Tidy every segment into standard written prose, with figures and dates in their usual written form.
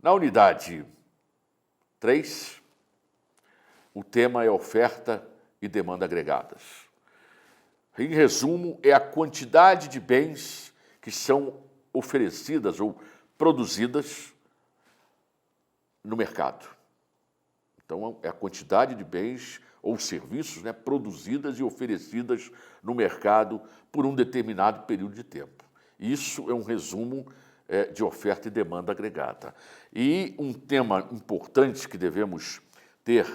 Na unidade 3, o tema é oferta e demanda agregadas. Em resumo, é a quantidade de bens que são oferecidas ou produzidas no mercado. Então, é a quantidade de bens ou serviços, produzidas e oferecidas no mercado por um determinado período de tempo. Isso é um resumo de oferta e demanda agregada. E um tema importante que devemos ter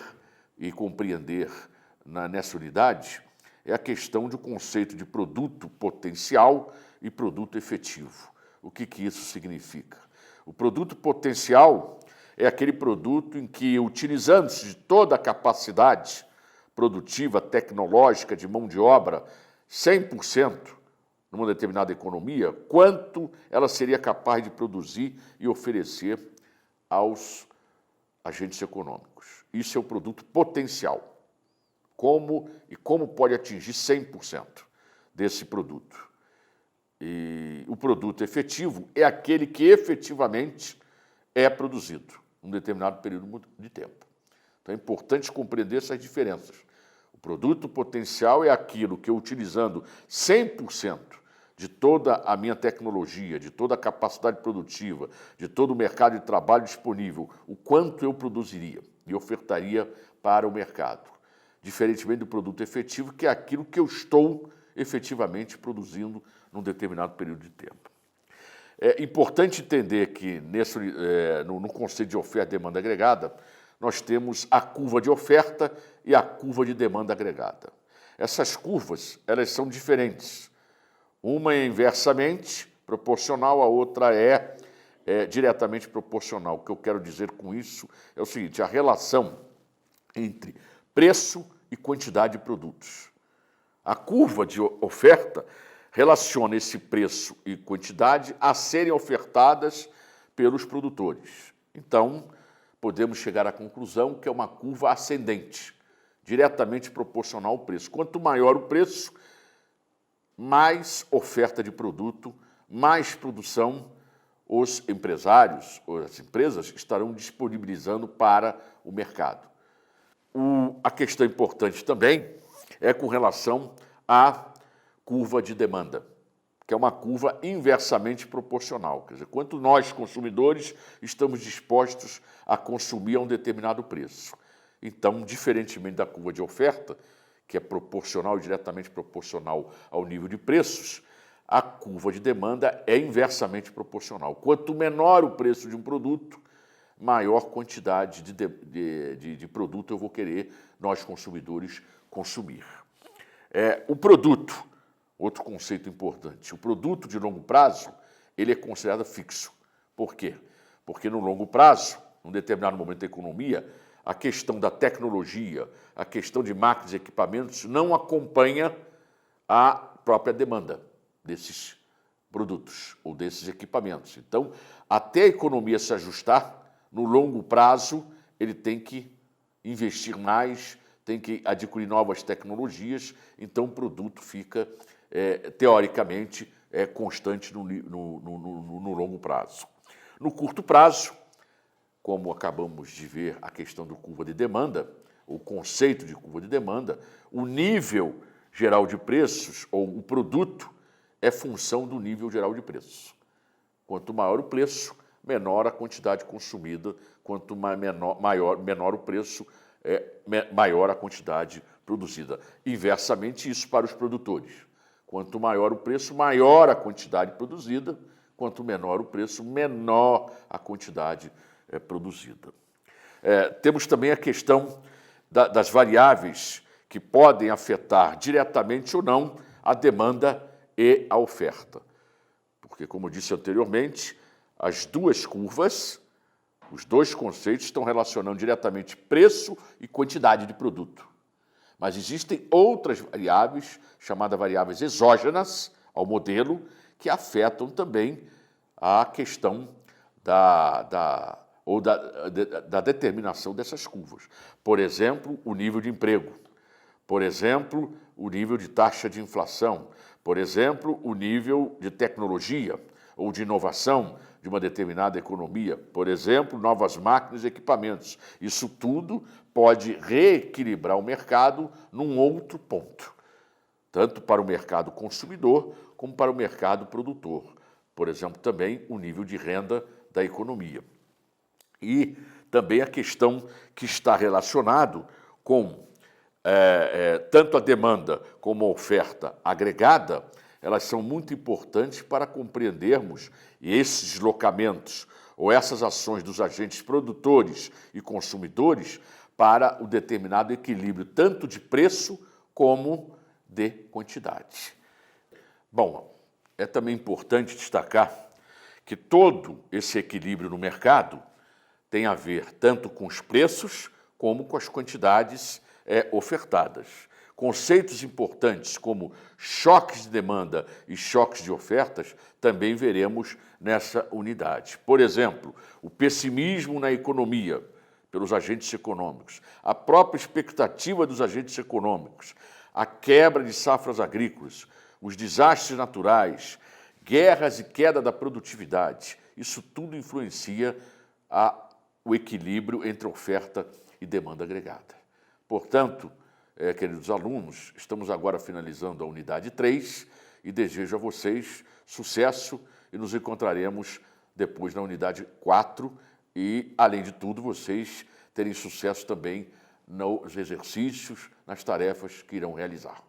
e compreender nessa unidade é a questão do conceito de produto potencial e produto efetivo. O que isso significa? O produto potencial é aquele produto em que, utilizando-se de toda a capacidade produtiva, tecnológica, de mão de obra, 100%, numa determinada economia, quanto ela seria capaz de produzir e oferecer aos agentes econômicos. Isso é o produto potencial. Como pode atingir 100% desse produto. E o produto efetivo é aquele que efetivamente é produzido num determinado período de tempo. Então é importante compreender essas diferenças. O produto potencial é aquilo que eu, utilizando 100% de toda a minha tecnologia, de toda a capacidade produtiva, de todo o mercado de trabalho disponível, o quanto eu produziria e ofertaria para o mercado. Diferentemente do produto efetivo, que é aquilo que eu estou efetivamente produzindo num determinado período de tempo. É importante entender que no conceito de oferta e demanda agregada, nós temos a curva de oferta e a curva de demanda agregada. Essas curvas, elas são diferentes. Uma é inversamente proporcional, a outra é diretamente proporcional. O que eu quero dizer com isso é o seguinte: a relação entre preço e quantidade de produtos. A curva de oferta relaciona esse preço e quantidade a serem ofertadas pelos produtores. Então, podemos chegar à conclusão que é uma curva ascendente, diretamente proporcional ao preço. Quanto maior o preço, mais oferta de produto, mais produção os empresários ou as empresas estarão disponibilizando para o mercado. A questão importante também é com relação à curva de demanda, que é uma curva inversamente proporcional. Quer dizer, quanto nós, consumidores, estamos dispostos a consumir a um determinado preço. Então, diferentemente da curva de oferta, que é proporcional e diretamente proporcional ao nível de preços, a curva de demanda é inversamente proporcional. Quanto menor o preço de um produto, maior quantidade de produto eu vou querer, nós consumidores, consumir. O produto, outro conceito importante, o produto de longo prazo, ele é considerado fixo. Por quê? Porque no longo prazo, num determinado momento da economia, a questão da tecnologia, a questão de máquinas e equipamentos não acompanha a própria demanda desses produtos ou desses equipamentos. Então, até a economia se ajustar, no longo prazo, ele tem que investir mais, tem que adquirir novas tecnologias, então o produto fica, teoricamente, constante no longo prazo. No curto prazo, como acabamos de ver a questão da curva de demanda, o conceito de curva de demanda, o nível geral de preços, ou o produto, é função do nível geral de preços. Quanto maior o preço, menor a quantidade consumida, quanto menor o preço, maior a quantidade produzida. Inversamente, isso para os produtores. Quanto maior o preço, maior a quantidade produzida, quanto menor o preço, menor a quantidade produzida. Temos também a questão das variáveis que podem afetar diretamente ou não a demanda e a oferta. Porque, como disse anteriormente, as duas curvas, os dois conceitos estão relacionando diretamente preço e quantidade de produto. Mas existem outras variáveis, chamadas variáveis exógenas ao modelo, que afetam também a questão da determinação dessas curvas. Por exemplo, o nível de emprego. Por exemplo, o nível de taxa de inflação. Por exemplo, o nível de tecnologia. ou de inovação de uma determinada economia, por exemplo, novas máquinas e equipamentos. Isso tudo pode reequilibrar o mercado num outro ponto, tanto para o mercado consumidor como para o mercado produtor. Por exemplo, também o nível de renda da economia. E também a questão que está relacionado com tanto a demanda como a oferta agregada, elas são muito importantes para compreendermos esses deslocamentos ou essas ações dos agentes produtores e consumidores para o determinado equilíbrio tanto de preço como de quantidade. Bom, é também importante destacar que todo esse equilíbrio no mercado tem a ver tanto com os preços como com as quantidades ofertadas. Conceitos importantes como choques de demanda e choques de ofertas também veremos nessa unidade. Por exemplo, o pessimismo na economia pelos agentes econômicos, a própria expectativa dos agentes econômicos, a quebra de safras agrícolas, os desastres naturais, guerras e queda da produtividade. Isso tudo influencia o equilíbrio entre oferta e demanda agregada. Portanto, queridos alunos, estamos agora finalizando a unidade 3 e desejo a vocês sucesso e nos encontraremos depois na unidade 4 e, além de tudo, vocês terem sucesso também nos exercícios, nas tarefas que irão realizar.